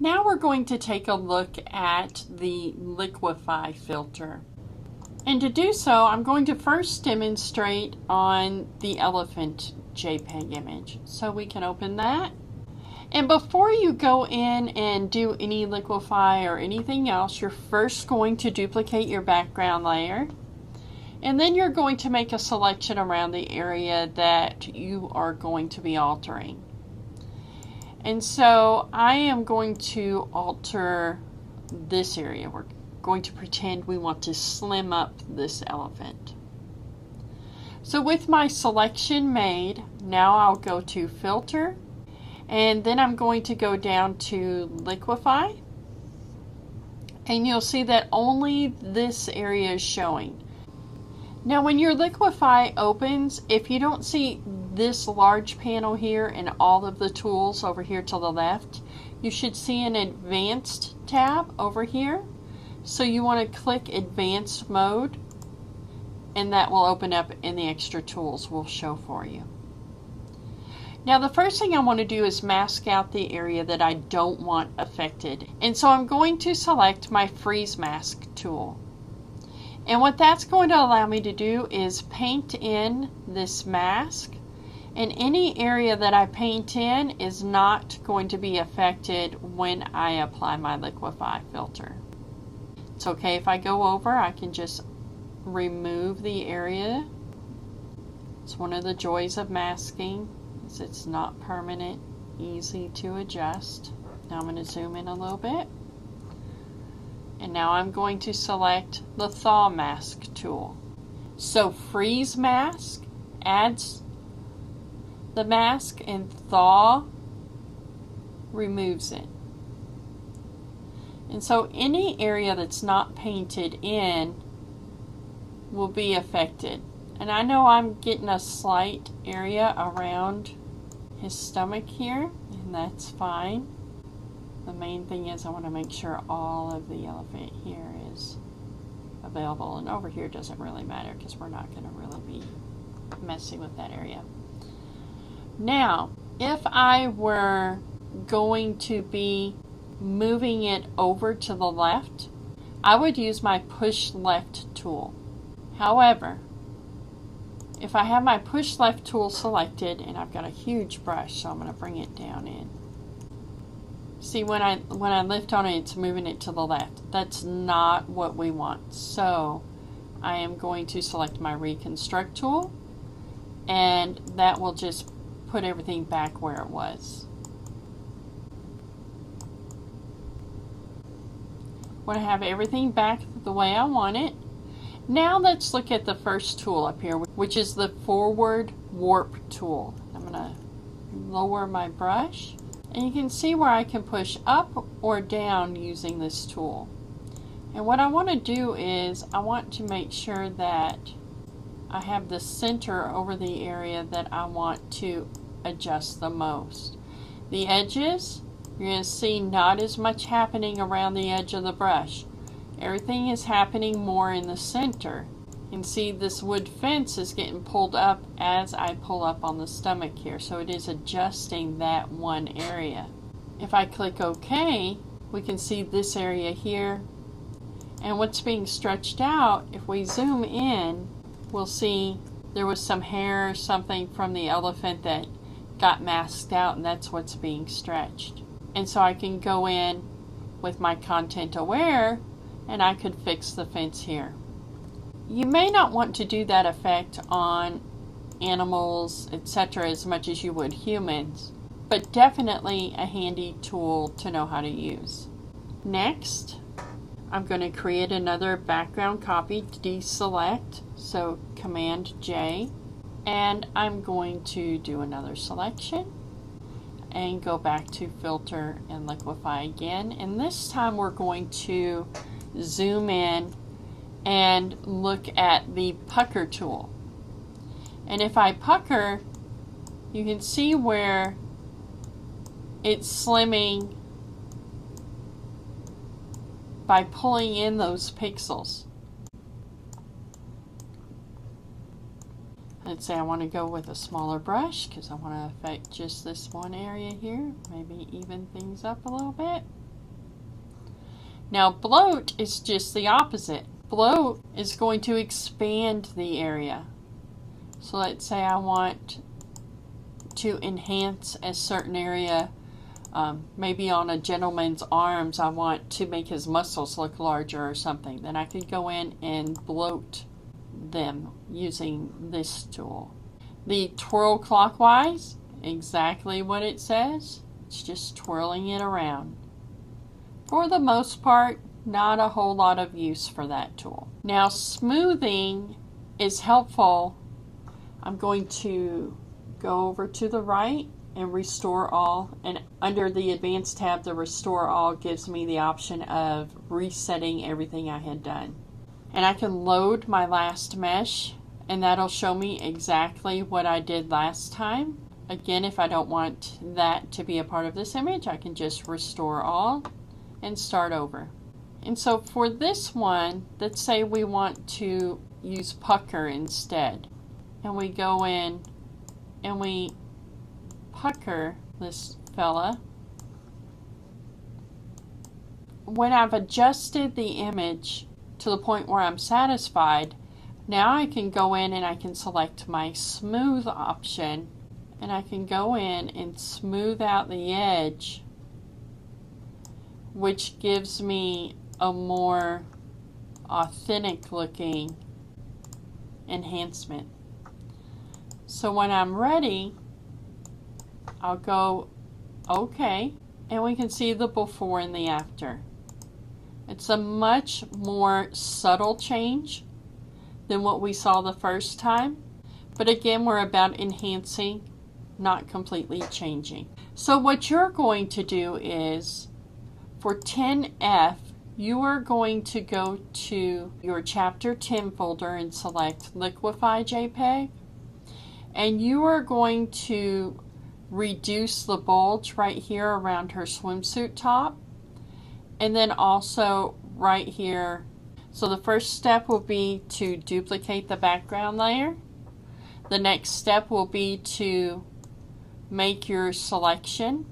Now we're going to take a look at the Liquify filter. And to do so, I'm going to first demonstrate on the elephant JPEG image. So we can open that. And before you go in and do any Liquify or anything else, you're first going to duplicate your background layer. And then you're going to make a selection around the area that you are going to be altering. And so I am going to alter this area. We're going to pretend we want to slim up this elephant. So with my selection made, now I'll go to Filter. And then I'm going to go down to Liquify. And you'll see that only this area is showing. Now when your Liquify opens, if you don't see this large panel here and all of the tools over here to the left, you should see an Advanced tab over here. So you want to click Advanced Mode, and that will open up and the extra tools will show for you. Now the first thing I want to do is mask out the area that I don't want affected. And so I'm going to select my Freeze Mask tool. And what that's going to allow me to do is paint in this mask. And any area that I paint in is not going to be affected when I apply my Liquify filter. It's okay if I go over, I can just remove the area. It's one of the joys of masking. It's not permanent, easy to adjust. Now I'm going to zoom in a little bit. And now I'm going to select the Thaw Mask tool. So Freeze Mask adds the mask and Thaw removes it. And so any area that's not painted in will be affected. And I know I'm getting a slight area around his stomach here, and that's fine. The main thing is I want to make sure all of the elephant here is available, and over here doesn't really matter because we're not going to really be messing with that area. Now, if I were going to be moving it over to the left, I would use my Push Left tool. However, if I have my Push Left tool selected, and I've got a huge brush, so I'm going to bring it down in. See, when I lift on it, it's moving it to the left. That's not what we want. So I am going to select my Reconstruct tool, and that will just put everything back where it was. Want to have everything back the way I want it. Now let's look at the first tool up here, which is the Forward Warp tool. I'm going to lower my brush, and you can see where I can push up or down using this tool. And what I want to do is I want to make sure that I have the center over the area that I want to adjust the most. The edges, you're going to see not as much happening around the edge of the brush. Everything is happening more in the center. And see, this wood fence is getting pulled up as I pull up on the stomach here. So it is adjusting that one area. If I click OK, we can see this area here. And what's being stretched out, if we zoom in, we'll see there was some hair or something from the elephant that got masked out, and that's what's being stretched. And so I can go in with my Content Aware, and I could fix the fence here. You may not want to do that effect on animals, etc. as much as you would humans, but definitely a handy tool to know how to use. Next, I'm going to create another background copy, deselect, so Command J, and I'm going to do another selection and go back to Filter and Liquify again, and this time we're going to zoom in and look at the Pucker tool. And if I pucker, you can see where it's slimming by pulling in those pixels. Let's say I want to go with a smaller brush because I want to affect just this one area here, maybe even things up a little bit. Now bloat is just the opposite. Bloat is going to expand the area. So let's say I want to enhance a certain area. Maybe on a gentleman's arms, I want to make his muscles look larger or something. Then I could go in and bloat them using this tool. The twirl clockwise, exactly what it says. It's just twirling it around. For the most part, not a whole lot of use for that tool. Now smoothing is helpful. I'm going to go over to the right and restore all, and under the advanced tab, the restore all gives me the option of resetting everything I had done. And I can load my last mesh, and that'll show me exactly what I did last time. Again, if I don't want that to be a part of this image, I can just restore all and start over. And so for this one, let's say we want to use pucker instead, and we go in and we pucker this fella. When I've adjusted the image to the point where I'm satisfied, now I can go in and I can select my smooth option, and I can go in and smooth out the edge, which gives me a more authentic looking enhancement. So when I'm ready, I'll go OK, and we can see the before and the after. It's a much more subtle change than what we saw the first time, but again, we're about enhancing, not completely changing. So what you're going to do is, for 10F, you are going to go to your Chapter 10 folder and select Liquify JPEG, and you are going to reduce the bulge right here around her swimsuit top, and then also right here. So the first step will be to duplicate the background layer. The next step will be to make your selection,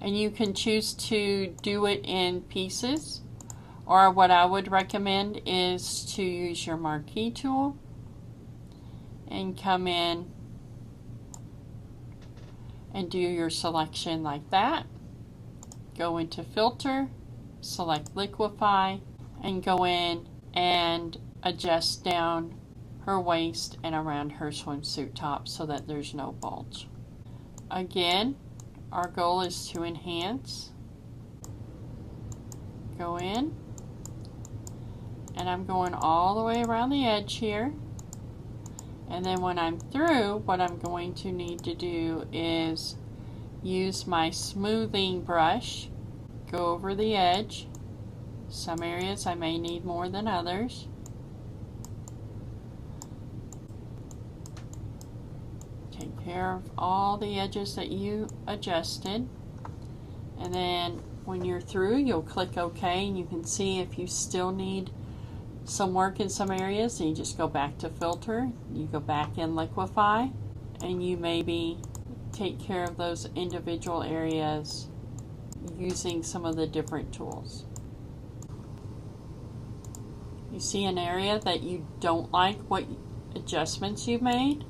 and you can choose to do it in pieces, or what I would recommend is to use your marquee tool and come in and do your selection like that. Go into filter, select Liquify, and go in and adjust down her waist and around her swimsuit top so that there's no bulge. Again, our goal is to enhance. Go in, and I'm going all the way around the edge here. And then when I'm through, what I'm going to need to do is use my smoothing brush, go over the edge. Some areas I may need more than others. Take care of all the edges that you adjusted. And then when you're through, you'll click OK, and you can see if you still need some work in some areas, and you just go back to filter, you go back in Liquify, and you maybe take care of those individual areas using some of the different tools. You see an area that you don't like what adjustments you've made,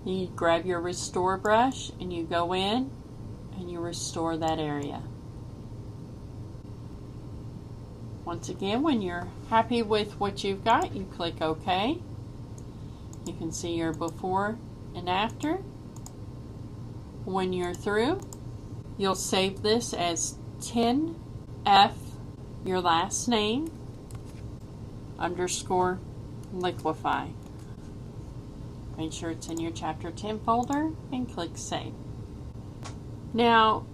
you grab your restore brush and you go in and you restore that area. Once again, when you're happy with what you've got, you click OK. You can see your before and after. When you're through, you'll save this as 10F, your last name, _ Liquify. Make sure it's in your Chapter 10 folder and click Save. Now,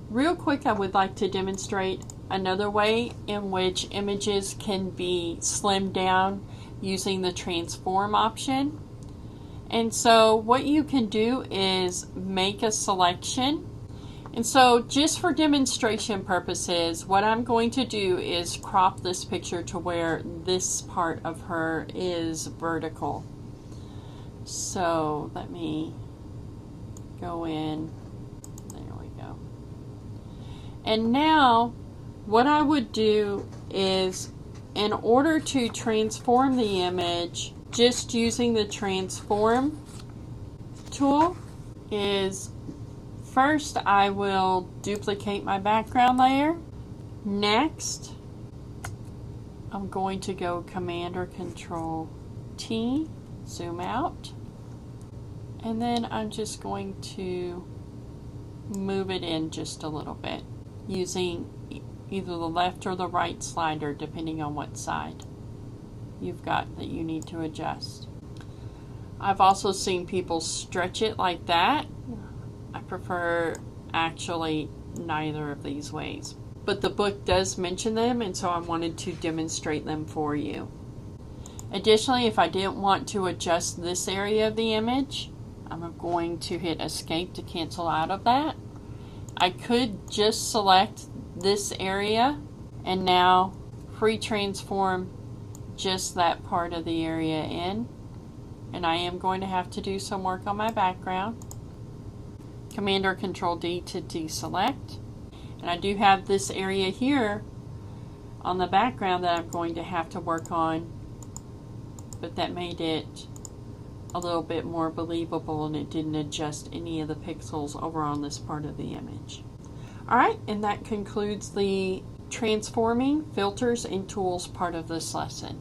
real quick, I would like to demonstrate another way in which images can be slimmed down using the transform option. And so what you can do is make a selection. And so just for demonstration purposes, what I'm going to do is crop this picture to where this part of her is vertical. So let me go in. There we go. And now what I would do is, in order to transform the image, just using the transform tool, is first I will duplicate my background layer. Next, I'm going to go Command or Control T, zoom out, and then I'm just going to move it in just a little bit using either the left or the right slider depending on what side you've got that you need to adjust. I've also seen people stretch it like that. I prefer actually neither of these ways, but the book does mention them, and so I wanted to demonstrate them for you. Additionally, if I didn't want to adjust this area of the image, I'm going to hit Escape to cancel out of that. I could just select this area and now free transform just that part of the area in, and I am going to have to do some work on my background. Command or Control D to deselect, and I do have this area here on the background that I'm going to have to work on, but that made it a little bit more believable, and it didn't adjust any of the pixels over on this part of the image. Alright, and that concludes the transforming filters and tools part of this lesson.